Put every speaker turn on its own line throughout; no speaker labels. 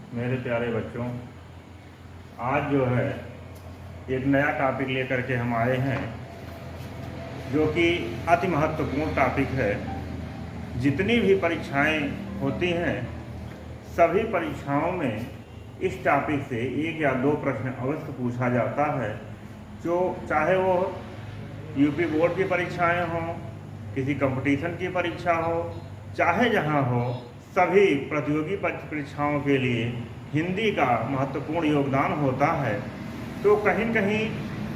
मेरे प्यारे बच्चों, आज जो है एक नया टॉपिक लेकर के हम आए हैं जो कि अति महत्वपूर्ण टॉपिक है। जितनी भी परीक्षाएं होती हैं सभी परीक्षाओं में इस टॉपिक से एक या दो प्रश्न अवश्य पूछा जाता है। जो चाहे वो यूपी बोर्ड की परीक्षाएं हों, किसी कंपटीशन की परीक्षा हो, चाहे जहां हो, सभी प्रतियोगी परीक्षाओं के लिए हिंदी का महत्वपूर्ण योगदान होता है। तो कहीं कहीं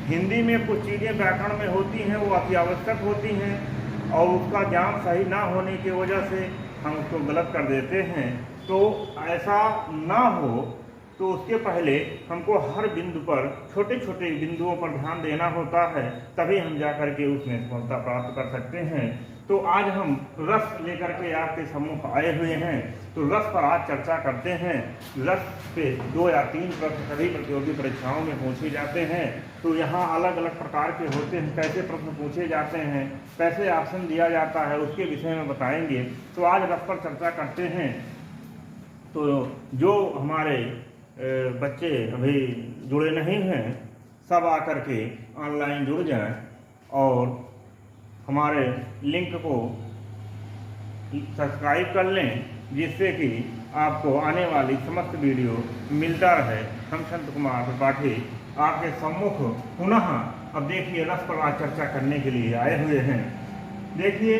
हिंदी में कुछ चीज़ें व्याकरण में होती हैं वो अति आवश्यक होती हैं और उसका ज्ञान सही ना होने की वजह से हम उसको गलत कर देते हैं। तो ऐसा ना हो तो उसके पहले हमको हर बिंदु पर छोटे छोटे बिंदुओं पर ध्यान देना होता है, तभी हम जा कर के उसमें सफलता प्राप्त कर सकते हैं। तो आज हम रस लेकर के आपके सम्मुख आए हुए हैं, तो रस पर आज चर्चा करते हैं। रस पे 2 या 3 प्रश्न सभी प्रतियोगी परीक्षाओं में पूछे जाते हैं। तो यहाँ अलग अलग प्रकार के होते हैं, कैसे प्रश्न पूछे जाते हैं, कैसे ऑप्शन दिया जाता है, उसके विषय में बताएंगे। तो आज रस पर चर्चा करते हैं। तो जो हमारे बच्चे अभी जुड़े नहीं हैं सब आकर के ऑनलाइन जुड़ जाएं और हमारे लिंक को सब्सक्राइब कर लें, जिससे कि आपको आने वाली समस्त वीडियो मिलता रहे। हम संत कुमार त्रिपाठी आपके सम्मुख पुनः अब देखिए रस पर आज चर्चा करने के लिए आए हुए हैं। देखिए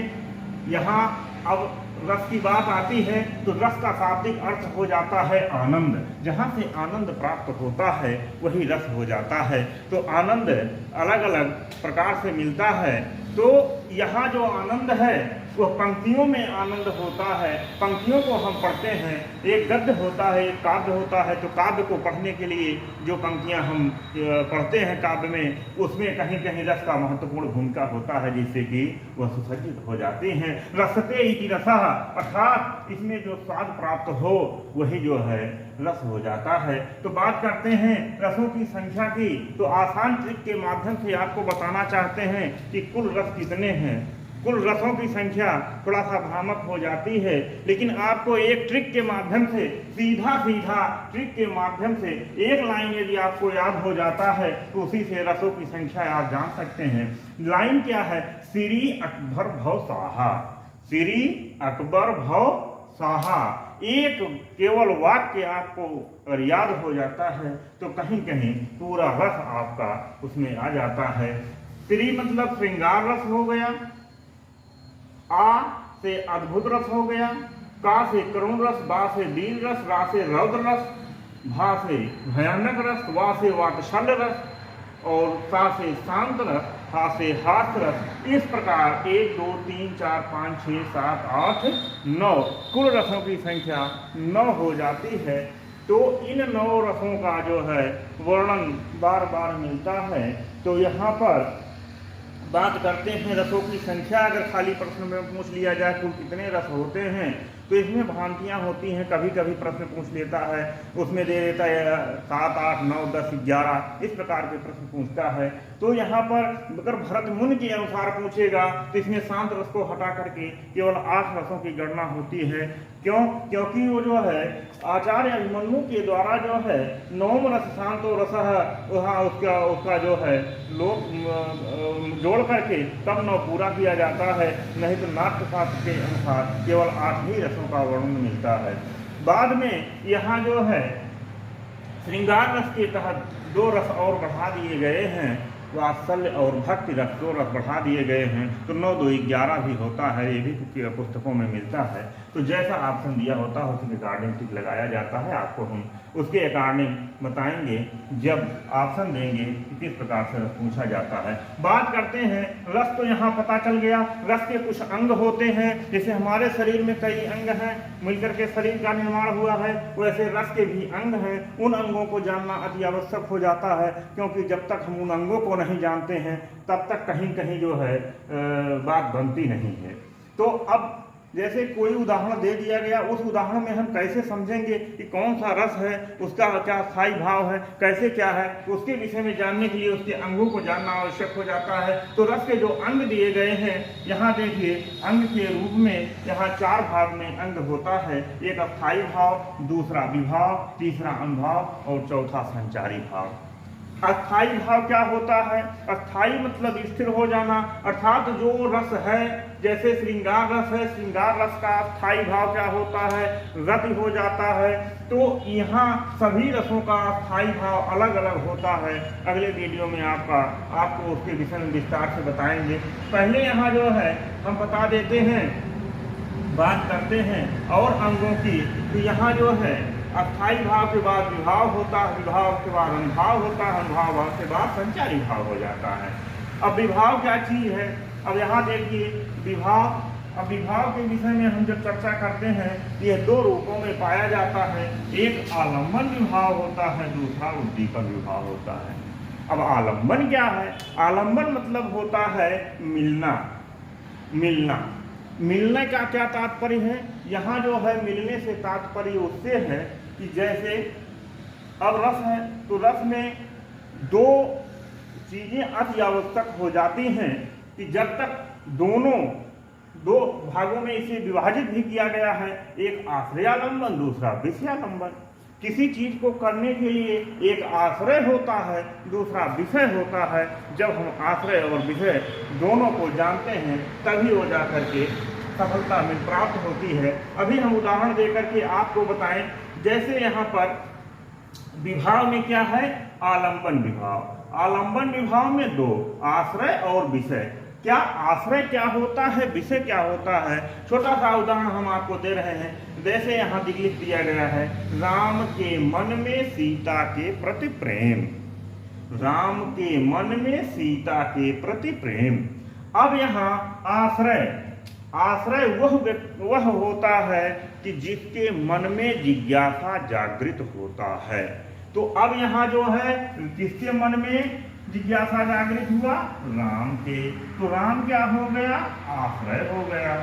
यहाँ अब रस की बात आती है तो रस का शाब्दिक अर्थ हो जाता है आनंद। जहाँ से आनंद प्राप्त होता है वही रस हो जाता है। तो आनंद अलग अलग प्रकार से मिलता है। तो यहाँ जो आनंद है वो पंक्तियों में आनंद होता है। पंक्तियों को हम पढ़ते हैं, एक गद्य होता है, एक काव्य होता है। तो काव्य को पढ़ने के लिए जो पंक्तियाँ हम पढ़ते हैं काव्य में, उसमें कहीं कहीं रस का महत्वपूर्ण भूमिका होता है, जिससे कि वह सुसज्जित हो जाती हैं। रसते इति रसः, अर्थात इसमें जो स्वाद प्राप्त हो वही जो है रस हो जाता है। तो बात करते हैं रसों की संख्या की। तो आसान ट्रिक के माध्यम से आपको बताना चाहते हैं कि कुल रस कितने हैं। कुल रसों की संख्या थोड़ा सा भ्रामक हो जाती है, लेकिन आपको एक ट्रिक के माध्यम से सीधा ट्रिक के माध्यम से एक लाइन यदि आपको याद हो जाता है तो उसी से रसों की संख्या आप जान सकते हैं। लाइन क्या है? श्री अकबर भव साहा, श्री अकबर भव साहा। एक केवल वाक्य आपको अगर याद हो जाता है तो कहीं कहीं पूरा रस आपका उसमें आ जाता है। श्री मतलब श्रृंगार रस हो गया, आ से अद्भुत रस हो गया, का से करुण रस, बा से वीर रस, रा से रौद्र रस, भा से भयानक रस, वा से वात्सल्य रस और सा से शांत रस, हा से हास्य रस। इस प्रकार 1 2 3 4 5 6 7 8 9 कुल रसों की संख्या 9 हो जाती है। तो इन 9 रसों का जो है वर्णन बार बार मिलता है। तो यहाँ पर बात करते हैं रसों की संख्या। अगर खाली प्रश्न में पूछ लिया जाए कुल कितने रस होते हैं तो इसमें भ्रांतियां होती हैं। कभी कभी प्रश्न पूछ लेता है, उसमें दे देता है 7 8 9 10 11 इस प्रकार के प्रश्न पूछता है। तो यहाँ पर अगर भरत मुनि के अनुसार पूछेगा तो इसमें शांत रस को हटा करके केवल 8 रसों की गणना होती है। क्यों? क्योंकि वो जो है आचार्य अभिमन्यु के द्वारा जो है नौम रस शांतो रस वहाँ उसका जो है लोग जोड़ करके तब 9 पूरा किया जाता है। नहीं तो नाट्यशास्त्र के अनुसार केवल 8 ही रसों का वर्णन मिलता है। बाद में यहाँ जो है श्रृंगार रस के तहत 2 रस और बढ़ा दिए गए हैं, वात्सल्य और भक्ति रस 2 रस बढ़ा दिए गए हैं। तो 9 2 11 भी होता है, ये भी पुस्तकों में मिलता है। तो जैसा ऑप्शन दिया होता है उसके अकॉर्डिंग टिक लगाया जाता है। आपको हम उसके अकॉर्डिंग बताएंगे जब ऑप्शन देंगे कि किस प्रकार से रस पूछा जाता है। बात करते हैं रस, तो यहाँ पता चल गया रस के कुछ अंग होते हैं। जैसे हमारे शरीर में कई अंग हैं, मिलकर के शरीर का निर्माण हुआ है, वैसे रस के भी अंग हैं। उन अंगों को जानना अति आवश्यक हो जाता है, क्योंकि जब तक हम उन अंगों को नहीं जानते हैं तब तक कहीं कहीं जो है बात बनती नहीं है। तो अब जैसे कोई उदाहरण दे दिया गया, उस उदाहरण में हम कैसे समझेंगे कि कौन सा रस है, उसका क्या स्थायी भाव है, कैसे क्या है, उसके विषय में जानने के लिए उसके अंगों को जानना आवश्यक हो जाता है। तो रस के जो अंग दिए गए हैं, यहाँ देखिए अंग के रूप में यहाँ 4 भाग में अंग होता है। एक अस्थायी भाव, दूसरा विभाव, तीसरा अनुभाव और चौथा संचारी भाव। अस्थाई भाव क्या होता है? अस्थाई मतलब स्थिर हो जाना, अर्थात जो रस है, जैसे श्रृंगार रस है, श्रृंगार रस का अस्थाई भाव क्या होता है? रति हो जाता है। तो यहाँ सभी रसों का अस्थाई भाव अलग अलग होता है। अगले वीडियो में आपको उसके विषय में विस्तार से बताएंगे। पहले यहाँ जो है हम बता देते हैं, बात करते हैं और अंगों की। तो यहाँ जो है अस्थाई भाव के बाद विभाव होता है, विभाव के बाद अनुभाव होता है, अनुभाव के बाद संचारी भाव हो जाता है। अब विभाव क्या चीज है? अब यहाँ देखिए विभाव। अब विभाव के विषय में हम जब चर्चा करते हैं, यह 2 रूपों में पाया जाता है। एक आलम्बन विभाव होता है, दूसरा उद्दीपन विभाव होता है। अब आलम्बन क्या है? आलम्बन मतलब होता है मिलना। मिलने का क्या तात्पर्य है? यहाँ जो है मिलने से तात्पर्य उससे है कि जैसे अब रस है, तो रस में 2 चीजें अति आवश्यक हो जाती हैं कि जब तक दोनों 2 भागों में इसे विभाजित भी किया गया है, एक आश्रयालंबन, दूसरा विषयालंबन। किसी चीज को करने के लिए एक आश्रय होता है, दूसरा विषय होता है। जब हम आश्रय और विषय दोनों को जानते हैं, तभी वो जा करके सफलता में प्राप्त होती है। अभी हम उदाहरण देकर के आपको बताएं, जैसे यहाँ पर विभाव में क्या है? आलंबन विभाव। आलंबन विभाव में 2 आश्रय और विषय। क्या आश्रय क्या होता है, विषय क्या होता है? छोटा सा उदाहरण हम आपको दे रहे हैं। जैसे यहाँ लिख दिया गया है, राम के मन में सीता के प्रति प्रेम। राम के मन में सीता के प्रति प्रेम। अब यहाँ आश्रय वह होता है कि जिसके मन में जिज्ञासा जागृत होता है। तो अब यहाँ जो है किसके मन में जिज्ञासा जागृत हुआ? राम के। तो राम क्या हो गया? आश्रय हो गया।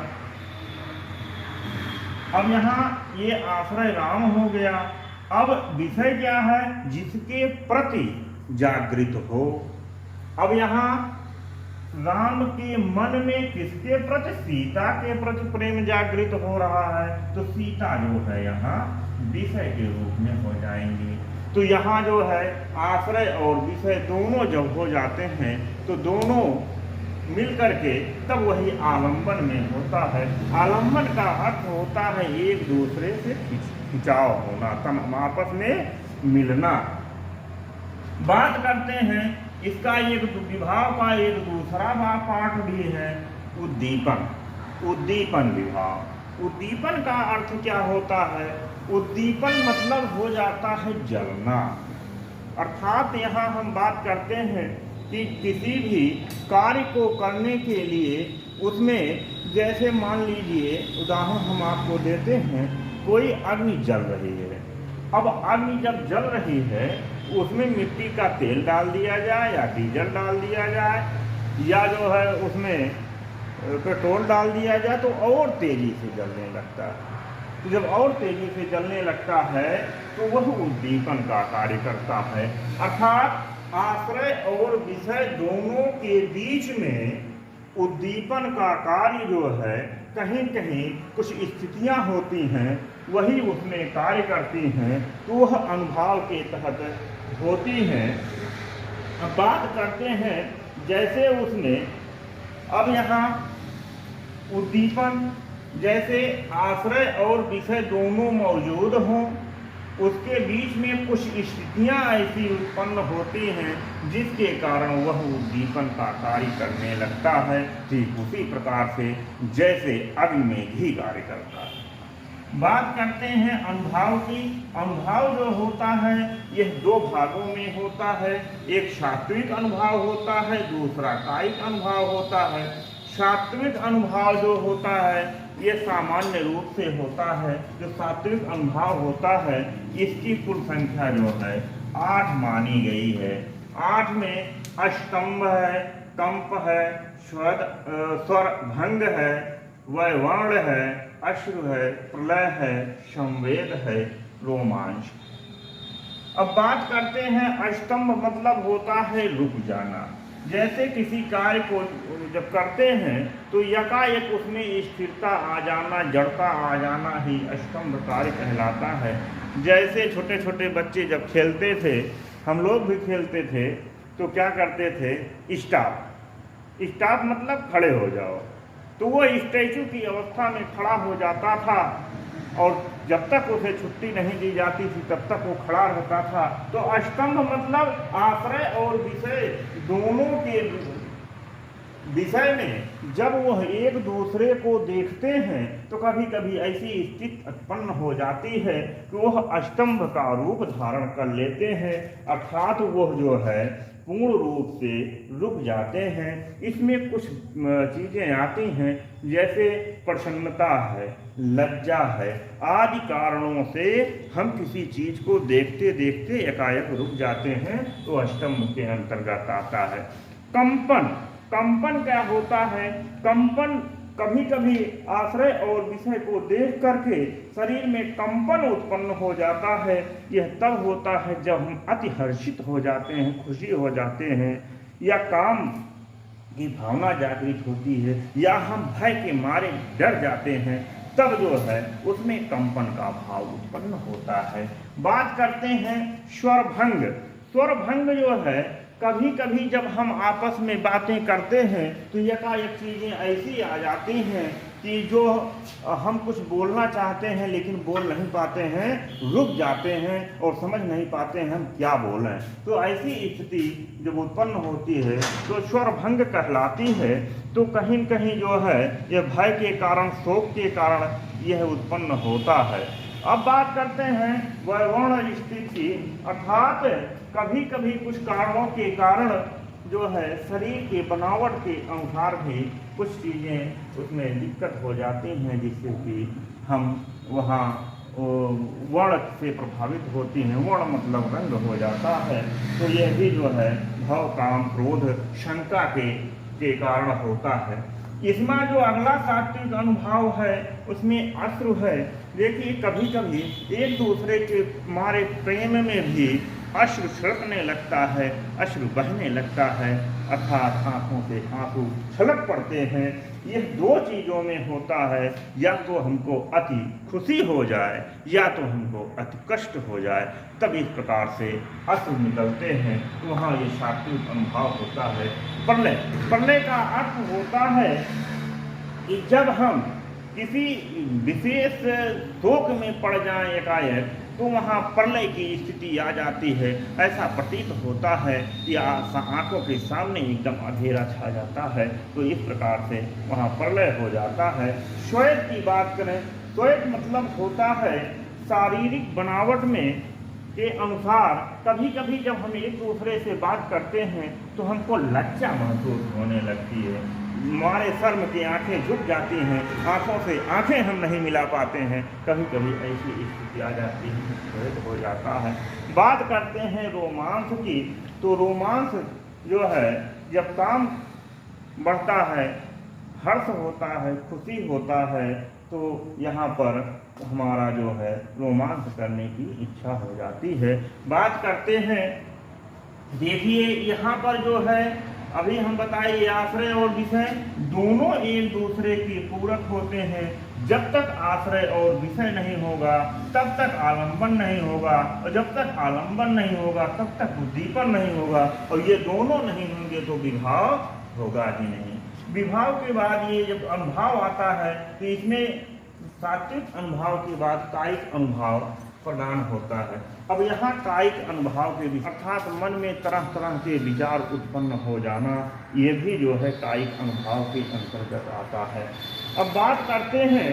अब यहाँ ये आश्रय राम हो गया। अब विषय क्या है? जिसके प्रति जागृत हो। अब यहाँ राम के मन में किसके प्रति? सीता के प्रति प्रेम जागृत हो रहा है। तो सीता जो है यहाँ विषय के रूप में हो जाएंगी। तो यहाँ जो है आश्रय और विषय दोनों जब हो जाते हैं, तो दोनों मिलकर के तब वही आलंबन में होता है। आलंबन का अर्थ होता है एक दूसरे से खिंचाव होना, तम आपस में मिलना। बात करते हैं इसका एक विभाव का एक दूसरा पार्ट भी है, उद्दीपन। उद्दीपन विभाव। उद्दीपन का अर्थ क्या होता है? उद्दीपन मतलब हो जाता है जलना। अर्थात यहाँ हम बात करते हैं कि किसी भी कार्य को करने के लिए उसमें, जैसे मान लीजिए उदाहरण हम आपको देते हैं, कोई अग्नि जल रही है। अब अग्नि जब जल रही है, उसमें मिट्टी का तेल डाल दिया जाए या डीजल डाल दिया जाए या जो है उसमें पेट्रोल डाल दिया जाए, तो और तेजी से जलने लगता है। तो जब और तेजी से जलने लगता है तो वह उद्दीपन का कार्य करता है। अर्थात आश्रय और विषय दोनों के बीच में उद्दीपन का कार्य जो है, कहीं कहीं कुछ स्थितियां होती हैं, वही उसमें कार्य करती हैं, तो वह अनुभाव के तहत होती हैं। अब बात करते हैं, जैसे उसने अब यहाँ उद्दीपन, जैसे आश्रय और विषय दोनों मौजूद हों, उसके बीच में कुछ स्थितियां ऐसी उत्पन्न होती हैं जिसके कारण वह उद्दीपन का कार्य करने लगता है। ठीक उसी प्रकार से जैसे अग्नि में घी कार्य करता है। बात करते हैं अनुभाव की। अनुभाव जो होता है यह 2 भागों में होता है। एक सात्विक अनुभाव होता है, दूसरा कायिक अनुभाव होता है। सात्विक अनुभाव जो होता है ये सामान्य रूप से होता है। जो सात्विक अनुभाव होता है इसकी कुल संख्या जो है 8 मानी गई है। 8 में अष्टंभ है, कंप है, स्वर भंग है, वह वर्ण है, अश्रु है, प्रलय है, संवेद है, रोमांच। अब बात करते हैं अष्टम्भ मतलब होता है रुक जाना। जैसे किसी कार्य को जब करते हैं तो यकाएक उसमें स्थिरता आ जाना, जड़ता आ जाना ही अष्टम्भ कार्य कहलाता है। जैसे छोटे छोटे बच्चे जब खेलते थे, हम लोग भी खेलते थे, तो क्या करते थे, स्टॉप। स्टॉप मतलब खड़े हो जाओ, तो वो स्टैचू की अवस्था में खड़ा हो जाता था और जब तक उसे छुट्टी नहीं दी जाती थी तब तक वो खड़ा रहता था। तो अष्टम्भ मतलब आश्रय और विषय दोनों के विषय में जब वह एक दूसरे को देखते हैं तो कभी कभी ऐसी स्थिति उत्पन्न हो जाती है कि वह अष्टम्भ का रूप धारण कर लेते हैं, अर्थात वह जो है पूर्ण रूप से रुक जाते हैं। इसमें कुछ चीज़ें आती हैं, जैसे प्रसन्नता है, लज्जा है, आदि कारणों से हम किसी चीज़ को देखते देखते एकाएक रुक जाते हैं, तो अष्टम्भ के अंतर्गत आता है। कंपन, कंपन क्या होता है, कंपन कभी कभी आश्रय और विषय को देख करके शरीर में कंपन उत्पन्न हो जाता है। यह तब होता है जब हम अति हर्षित हो जाते हैं, खुशी हो जाते हैं, या काम की भावना जागृत होती है, या हम भय के मारे डर जाते हैं, तब जो है उसमें कंपन का भाव उत्पन्न होता है। बात करते हैं स्वर भंग। स्वर भंग जो है, कभी कभी जब हम आपस में बातें करते हैं तो एकाएक चीज़ें ऐसी आ जाती हैं कि जो हम कुछ बोलना चाहते हैं लेकिन बोल नहीं पाते हैं, रुक जाते हैं और समझ नहीं पाते हैं हम क्या बोलें। तो ऐसी स्थिति जब उत्पन्न होती है तो स्वर भंग कहलाती है। तो कहीं कहीं जो है यह भय के कारण, शोक के कारण यह उत्पन्न होता है। अब बात करते हैं वैवर्ण स्थिति, अर्थात कभी कभी कुछ कारणों के कारण जो है शरीर के बनावट के अनुसार भी कुछ चीज़ें उसमें दिक्कत हो जाती हैं, जिससे कि हम वहाँ वर्ण से प्रभावित होती हैं। वर्ण मतलब रंग हो जाता है। तो यह भी जो है भव, काम, क्रोध, शंका के कारण होता है। इसमें जो अगला सात्विक अनुभाव है उसमें अश्रु है। देखिए कभी कभी एक दूसरे के मारे प्रेम में भी अश्रु छलकने लगता है, अश्रु बहने लगता है, अर्थात आंखों से आंसू छलक पड़ते हैं। यह दो चीज़ों में होता है, या तो हमको अति खुशी हो जाए या तो हमको अति कष्ट हो जाए, तब इस प्रकार से अश्रु निकलते हैं। वहाँ ये सात्विक अनुभाव होता है। प्रलय, प्रलय का अर्थ होता है कि जब हम किसी विशेष शोक में पड़ जाएं एकाएक, तो वहाँ प्रलय की स्थिति आ जाती है। ऐसा प्रतीत होता है कि आंखों के सामने एकदम अंधेरा छा जाता है। तो इस प्रकार से वहाँ प्रलय हो जाता है। श्वेत की बात करें, श्वेत मतलब होता है शारीरिक बनावट में के अनुसार कभी कभी जब हम एक दूसरे से बात करते हैं तो हमको लज्जा महसूस होने लगती है, हमारे शर्म की आंखें झुक जाती हैं, आंखों से आंखें हम नहीं मिला पाते हैं। कभी कभी ऐसी स्थिति आ जाती है, श्वेत हो जाता है। बात करते हैं रोमांस की, तो रोमांस जो है जब काम बढ़ता है, हर्ष होता है, खुशी होता है, तो यहाँ पर हमारा जो है रोमांस करने की इच्छा हो जाती है। बात करते हैं, देखिए यहाँ पर जो है अभी हम बताइए आश्रय और विषय दोनों एक दूसरे के पूरक होते हैं। जब तक आश्रय और विषय नहीं होगा तब तक आलंबन नहीं होगा, और जब तक आलंबन नहीं होगा तब तक उद्दीपन नहीं होगा, और ये दोनों नहीं होंगे तो विभाव होगा ही नहीं। विभाव के बाद ये जब अनुभाव आता है तो इसमें सात्विक अनुभाव के बाद कायिक अनुभाव प्रदान होता है। अब यहाँ कायिक अनुभाव के भी अर्थात मन में तरह तरह के विचार उत्पन्न हो जाना, ये भी जो है कायिक अनुभाव के अंतर्गत आता है। अब बात करते हैं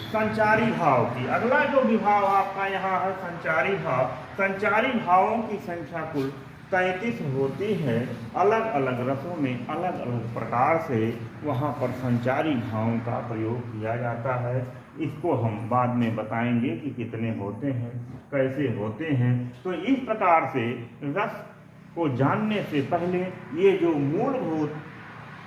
संचारी भाव की। अगला जो विभाव आपका यहाँ है संचारी भाव। संचारी भावों की संख्या कुल 33 होती है। अलग अलग रसों में अलग अलग प्रकार से वहाँ पर संचारी भावों का प्रयोग किया जाता है। इसको हम बाद में बताएंगे कि कितने होते हैं, कैसे होते हैं। तो इस प्रकार से रस को जानने से पहले ये जो मूलभूत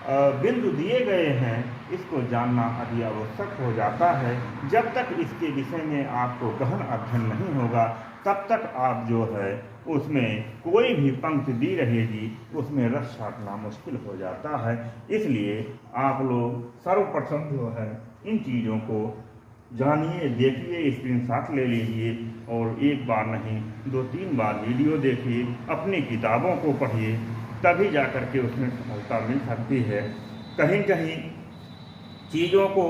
बिंदु दिए गए हैं, इसको जानना अति आवश्यक हो जाता है। जब तक इसके विषय में आपको गहन अध्ययन नहीं होगा, तब तक आप जो है उसमें कोई भी पंक्ति दी रहेगी उसमें रस छाटना मुश्किल हो जाता है। इसलिए आप लोग सर्वप्रथम जो है इन चीज़ों को जानिए, देखिए, स्क्रीनशॉट ले लीजिए और एक बार नहीं 2-3 बार वीडियो देखिए, अपनी किताबों को पढ़िए, तभी जा कर के उसमें सफलता मिल सकती है। कहीं कहीं चीज़ों को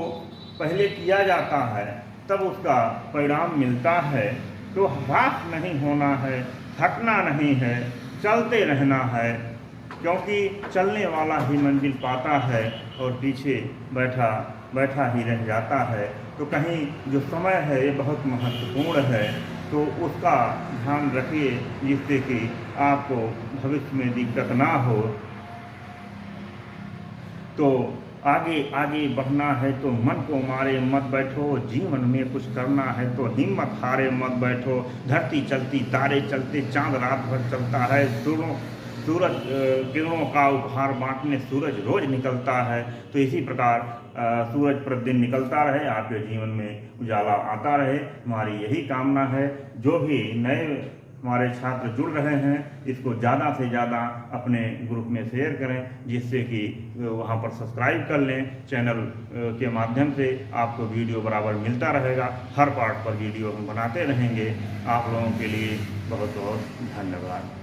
पहले किया जाता है तब उसका परिणाम मिलता है, तो हताश नहीं होना है, थकना नहीं है, चलते रहना है, क्योंकि चलने वाला ही मंजिल पाता है और पीछे बैठा बैठा ही रह जाता है। तो कहीं जो समय है ये बहुत महत्वपूर्ण है, तो उसका ध्यान रखिए जिससे कि आपको भविष्य में दिक्कत ना हो। तो आगे आगे बढ़ना है तो मन को मारे मत बैठो, जीवन में कुछ करना है तो हिम्मत हारे मत बैठो। धरती चलती, तारे चलते, चांद रात भर चलता है, सूरज किरणों का उपहार बांटने सूरज रोज निकलता है। तो इसी प्रकार सूरज प्रतिदिन निकलता रहे, आपके जीवन में उजाला आता रहे, हमारी यही कामना है। जो भी नए हमारे छात्र जुड़ रहे हैं, इसको ज़्यादा से ज़्यादा अपने ग्रुप में शेयर करें, जिससे कि वहाँ पर सब्सक्राइब कर लें। चैनल के माध्यम से आपको वीडियो बराबर मिलता रहेगा, हर पार्ट पर वीडियो हम बनाते रहेंगे। आप लोगों के लिए बहुत बहुत धन्यवाद।